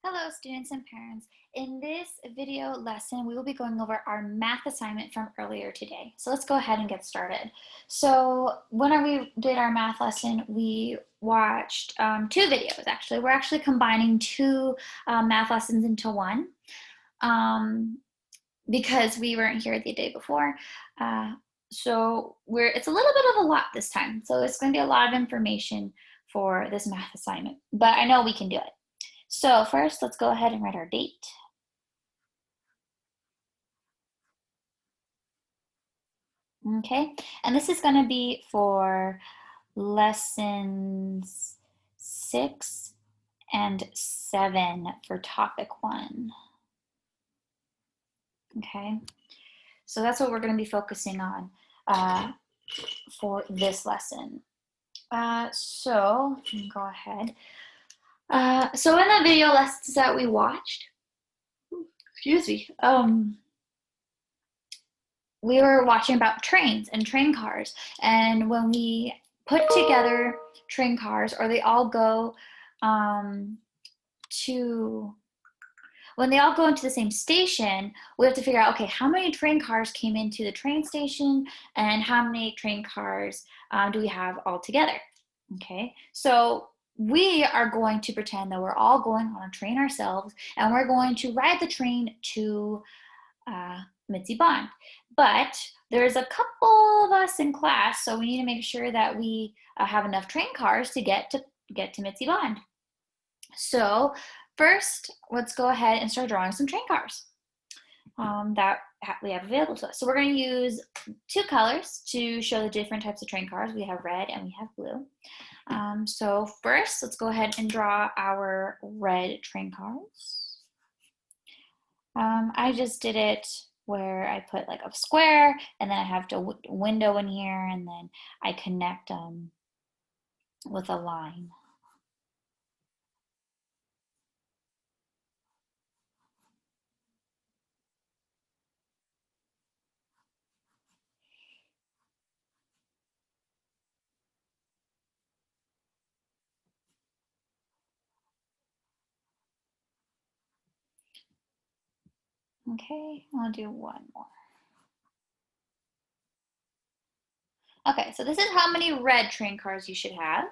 Hello students and parents. In this video lesson, we will be going over our math assignment from earlier today. So let's go ahead and get started. So when we did our math lesson, we watched two videos actually. We're actually combining two math lessons into one because we weren't here the day before. So it's a little bit of a lot this time. So it's going to be a lot of information for this math assignment, but I know we can do it. So first, let's go ahead and write our date. Okay, and this is going to be for lessons 6 and 7 for topic 1. Okay, so that's what we're going to be focusing on for this lesson. So go ahead. So in the video lessons that we watched, excuse me, we were watching about trains and train cars, and when we put together train cars, or they all go when they all go into the same station, we have to figure out, okay, how many train cars came into the train station and how many train cars do we have all together. Okay, so we are going to pretend that we're all going on a train ourselves, and we're going to ride the train to Mitzi Bond. But there's a couple of us in class, so we need to make sure that we have enough train cars to get to Mitzi Bond. So first, let's go ahead and start drawing some train cars that we have available to us. So we're going to use two colors to show the different types of train cars. We have red and we have blue. So first, let's go ahead and draw our red train cars. I just did it where I put like a square, and then I have a window in here, and then I connect them with a line. Okay, I'll do one more. Okay, so this is how many red train cars you should have.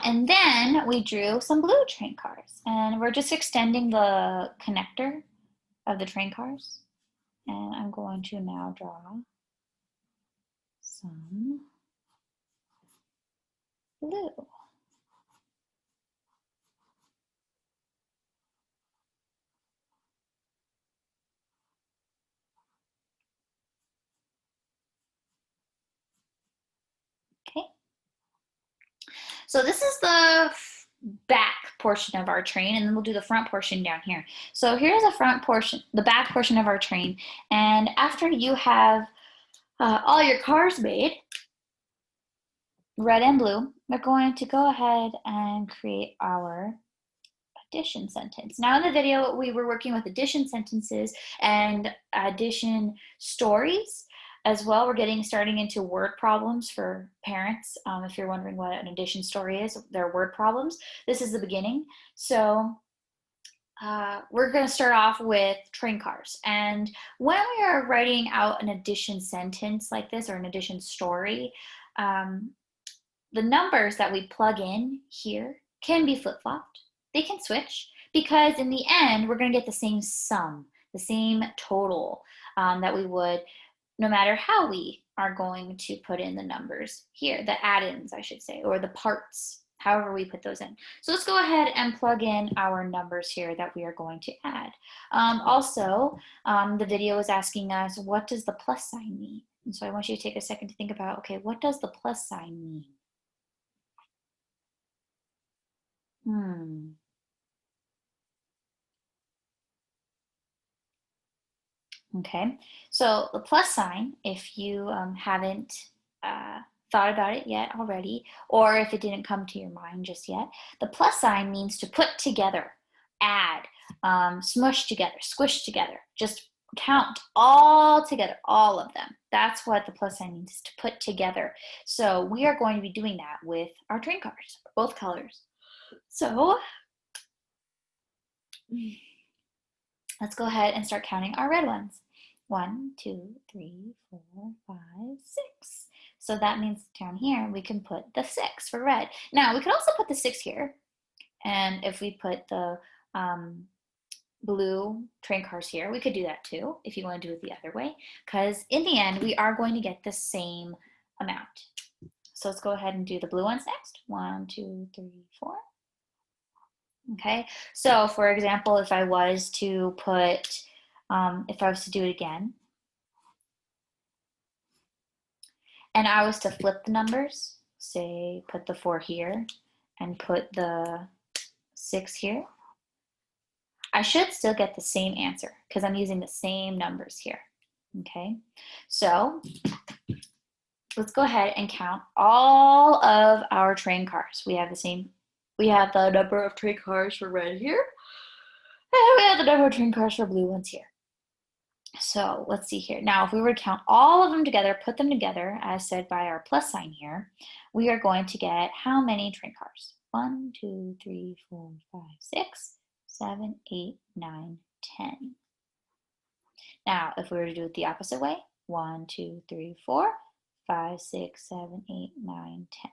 And then we drew some blue train cars, and we're just extending the connector of the train cars. And I'm going to now draw some blue. Okay. So this is the back portion of our train, and then we'll do the front portion down here. So here's the front portion, the back portion of our train. And after you have all your cars made, red and blue, we're going to go ahead and create our addition sentence. Now in the video, we were working with addition sentences and addition stories as well. We're starting into word problems for parents. If you're wondering what an addition story is, they're word problems. This is the beginning. So we're going to start off with train cars. And when we are writing out an addition sentence like this, or an addition story, the numbers that we plug in here can be flip-flopped. They can switch, because in the end, we're going to get the same sum, the same total that we would no matter how we are going to put in the numbers here, the add-ins, I should say, or the parts, however we put those in. So let's go ahead and plug in our numbers here that we are going to add. Also, the video is asking us, what does the plus sign mean? And so I want you to take a second to think about, okay, what does the plus sign mean? Okay, so the plus sign, if you haven't thought about it yet already, or if it didn't come to your mind just yet, the plus sign means to put together, add, smush together, squish together, just count all together, all of them. That's what the plus sign means, is to put together. So we are going to be doing that with our train cars, both colors. So let's go ahead and start counting our red ones. 1, 2, 3, 4, 5, 6. So that means down here we can put the 6 for red. Now we could also put the 6 here, and if we put the blue train cars here, we could do that too if you want to do it the other way, because in the end we are going to get the same amount. So let's go ahead and do the blue ones next. 1, 2, 3, 4. Okay, so for example, if I was to put, if I was to do it again, and I was to flip the numbers, say put the 4 here and put the 6 here, I should still get the same answer because I'm using the same numbers here. Okay, so let's go ahead and count all of our train cars. We have the number of train cars for red here, and we have the number of train cars for blue ones here. So let's see here. Now, if we were to count all of them together, put them together, as said by our plus sign here, we are going to get how many train cars? 1, 2, 3, 4, 5, 6, 7, 8, 9, 10. Now, if we were to do it the opposite way, 1, 2, 3, 4, 5, 6, 7, 8, 9, 10.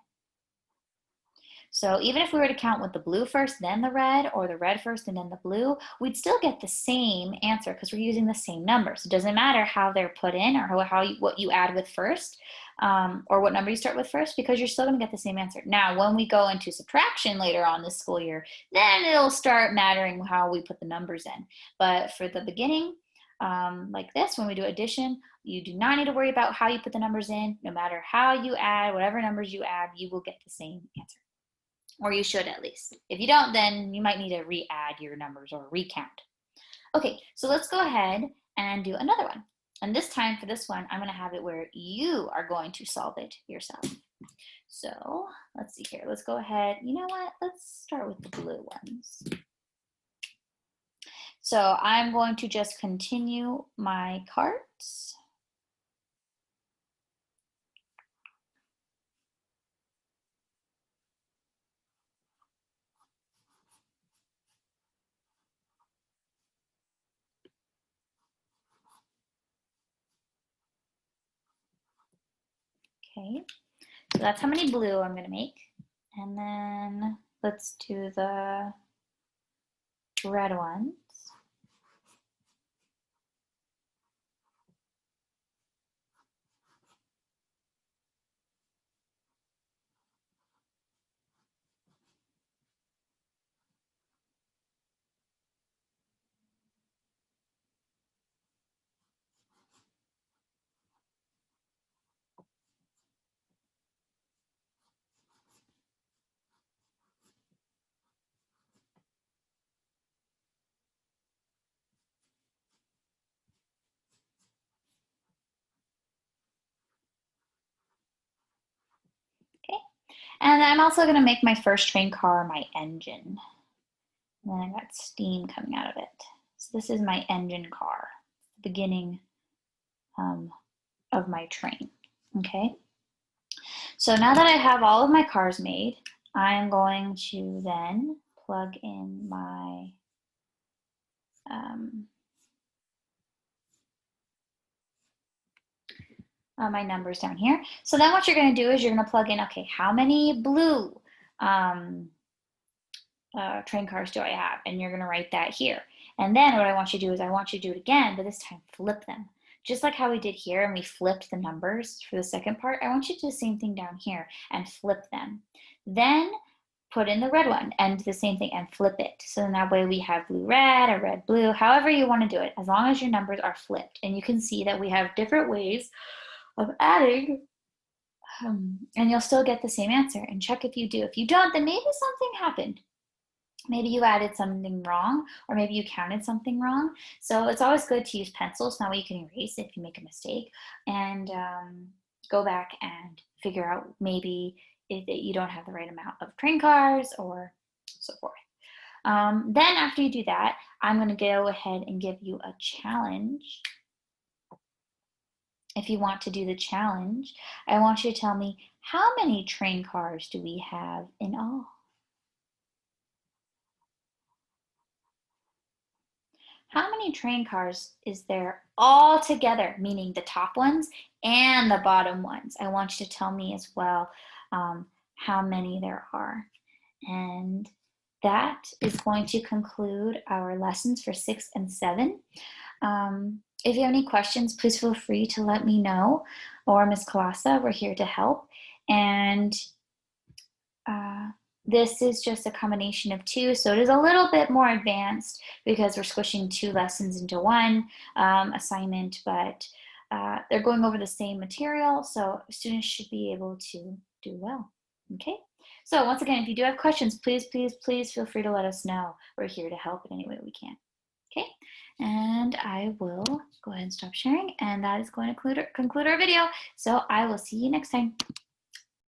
So even if we were to count with the blue first, then the red, or the red first and then the blue, we'd still get the same answer because we're using the same numbers. It doesn't matter how they're put in or what you add with first, or what number you start with first, because you're still going to get the same answer. Now, when we go into subtraction later on this school year, then it'll start mattering how we put the numbers in. But for the beginning, like this, when we do addition, you do not need to worry about how you put the numbers in. No matter how you add, whatever numbers you add, you will get the same answer. Or you should at least. If you don't, then you might need to re-add your numbers or recount. Okay, so let's go ahead and do another one. And this time for this one, I'm going to have it where you are going to solve it yourself. So let's see here. Let's go ahead. You know what? Let's start with the blue ones. So I'm going to just continue my carts. Okay, so that's how many blue I'm going to make. And then let's do the red ones. Okay, and I'm also going to make my first train car my engine. And then I got steam coming out of it. So this is my engine car, the beginning of my train. Okay, so now that I have all of my cars made, I'm going to then plug in my my numbers down here. So then what you're going to do is you're going to plug in, okay, how many blue train cars do I have? And you're going to write that here. And then what I want you to do is I want you to do it again, but this time flip them. Just like how we did here and we flipped the numbers for the second part, I want you to do the same thing down here and flip them. Then put in the red one and do the same thing and flip it. So then that way we have blue red or red blue, however you want to do it, as long as your numbers are flipped. And you can see that we have different ways of adding, and you'll still get the same answer. And check if you do. If you don't, then maybe something happened. Maybe you added something wrong, or maybe you counted something wrong. So it's always good to use pencils. That way you can erase if you make a mistake and go back and figure out maybe if you don't have the right amount of train cars or so forth. Then after you do that, I'm going to go ahead and give you a challenge. If you want to do the challenge, I want you to tell me, how many train cars do we have in all? How many train cars is there all together, meaning the top ones and the bottom ones? I want you to tell me as well how many there are. And that is going to conclude our lessons for 6 and 7. If you have any questions, please feel free to let me know, or Ms. Kalasa, we're here to help. And this is just a combination of 2, so it is a little bit more advanced because we're squishing 2 lessons into 1 assignment, but they're going over the same material, so students should be able to do well. Okay, so once again, if you do have questions, please feel free to let us know. We're here to help in any way we can. Okay, and I will go ahead and stop sharing, and that is going to conclude our video. So I will see you next time.